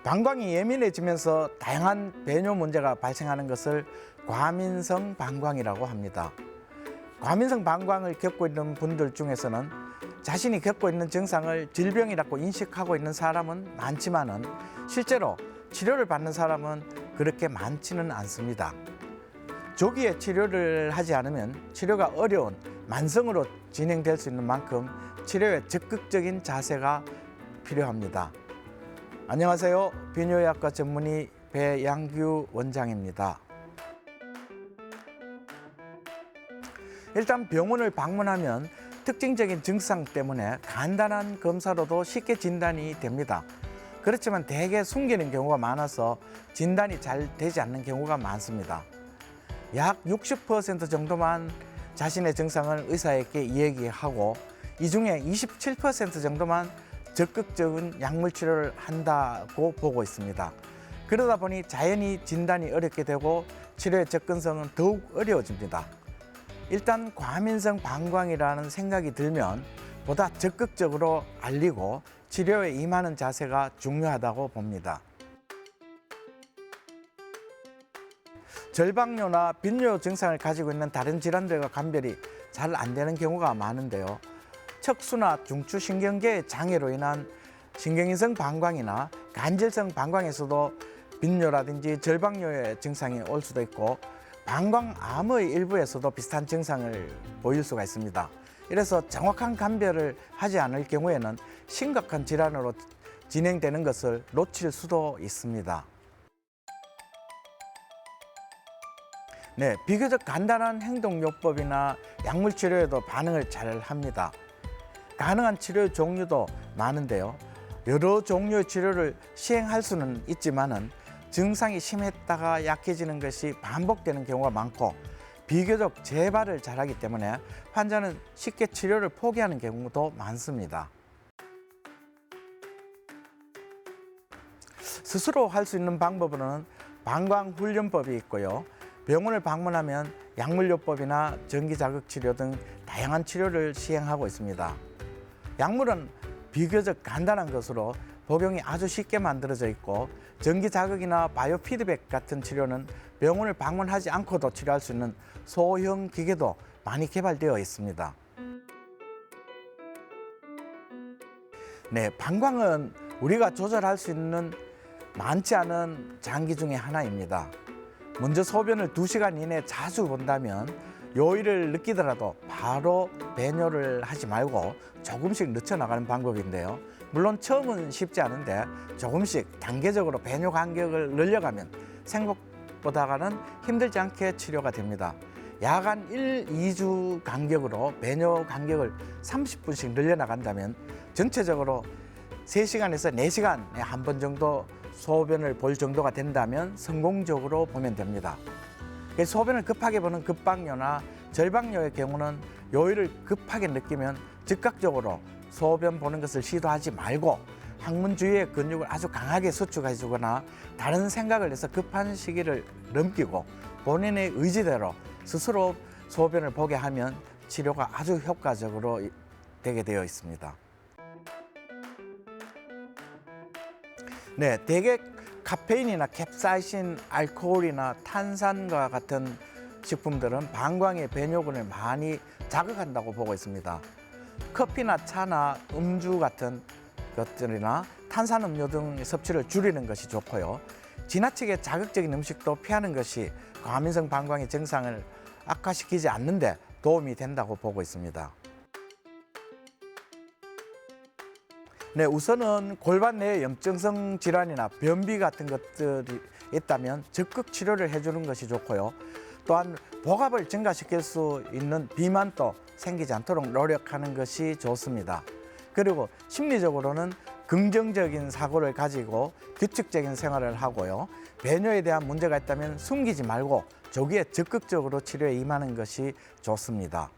방광이 예민해지면서 다양한 배뇨 문제가 발생하는 것을 과민성 방광이라고 합니다. 과민성 방광을 겪고 있는 분들 중에서는 자신이 겪고 있는 증상을 질병이라고 인식하고 있는 사람은 많지만은 실제로 치료를 받는 사람은 그렇게 많지는 않습니다. 조기에 치료를 하지 않으면 치료가 어려운 만성으로 진행될 수 있는 만큼 치료에 적극적인 자세가 필요합니다. 안녕하세요. 비뇨의학과 전문의 배양규 원장입니다. 일단 병원을 방문하면 특징적인 증상 때문에 간단한 검사로도 쉽게 진단이 됩니다. 그렇지만 대개 숨기는 경우가 많아서 진단이 잘 되지 않는 경우가 많습니다. 약 60% 정도만 자신의 증상을 의사에게 이야기하고 이 중에 27% 정도만 적극적인 약물 치료를 한다고 보고 있습니다. 그러다 보니 자연히 진단이 어렵게 되고 치료의 접근성은 더욱 어려워집니다. 일단 과민성 방광이라는 생각이 들면 보다 적극적으로 알리고 치료에 임하는 자세가 중요하다고 봅니다. 절박뇨나 빈뇨 증상을 가지고 있는 다른 질환들과 감별이 잘 안 되는 경우가 많은데요. 척수나 중추신경계의 장애로 인한 신경인성 방광이나 간질성 방광에서도 빈뇨라든지 절박뇨의 증상이 올 수도 있고 방광암의 일부에서도 비슷한 증상을 보일 수가 있습니다. 이래서 정확한 감별을 하지 않을 경우에는 심각한 질환으로 진행되는 것을 놓칠 수도 있습니다. 비교적 간단한 행동요법이나 약물 치료에도 반응을 잘 합니다. 가능한 치료 종류도 많은데요. 여러 종류의 치료를 시행할 수는 있지만은 증상이 심했다가 약해지는 것이 반복되는 경우가 많고 비교적 재발을 잘하기 때문에 환자는 쉽게 치료를 포기하는 경우도 많습니다. 스스로 할 수 있는 방법으로는 방광훈련법이 있고요. 병원을 방문하면 약물요법이나 전기자극치료 등 다양한 치료를 시행하고 있습니다. 약물은 비교적 간단한 것으로 복용이 아주 쉽게 만들어져 있고 전기자극이나 바이오피드백 같은 치료는 병원을 방문하지 않고도 치료할 수 있는 소형 기계도 많이 개발되어 있습니다. 방광은 우리가 조절할 수 있는 많지 않은 장기 중에 하나입니다. 먼저 소변을 2시간 이내 자주 본다면 요일을 느끼더라도 바로 배뇨를 하지 말고 조금씩 늦춰나가는 방법인데요. 물론 처음은 쉽지 않은데 조금씩 단계적으로 배뇨 간격을 늘려가면 생각보다는 힘들지 않게 치료가 됩니다. 약 한 1, 2주 간격으로 배뇨 간격을 30분씩 늘려나간다면 전체적으로 3시간에서 4시간에 한 번 정도 소변을 볼 정도가 된다면 성공적으로 보면 됩니다. 소변을 급하게 보는 급박뇨나 절박뇨의 경우는 요일을 급하게 느끼면 즉각적으로 소변 보는 것을 시도하지 말고 항문 주위의 근육을 아주 강하게 수축해 주거나 다른 생각을 해서 급한 시기를 넘기고 본인의 의지대로 스스로 소변을 보게 하면 치료가 아주 효과적으로 되게 되어 있습니다. 대개 카페인이나 캡사이신, 알코올이나 탄산과 같은 식품들은 방광의 배뇨근을 많이 자극한다고 보고 있습니다. 커피나 차나 음주 같은 것들이나 탄산음료 등 섭취를 줄이는 것이 좋고요. 지나치게 자극적인 음식도 피하는 것이 과민성 방광의 증상을 악화시키지 않는 데 도움이 된다고 보고 있습니다. 우선은 골반 내에 염증성 질환이나 변비 같은 것들이 있다면 적극 치료를 해주는 것이 좋고요. 또한 복압을 증가시킬 수 있는 비만도 생기지 않도록 노력하는 것이 좋습니다. 그리고 심리적으로는 긍정적인 사고를 가지고 규칙적인 생활을 하고요. 배뇨에 대한 문제가 있다면 숨기지 말고 조기에 적극적으로 치료에 임하는 것이 좋습니다.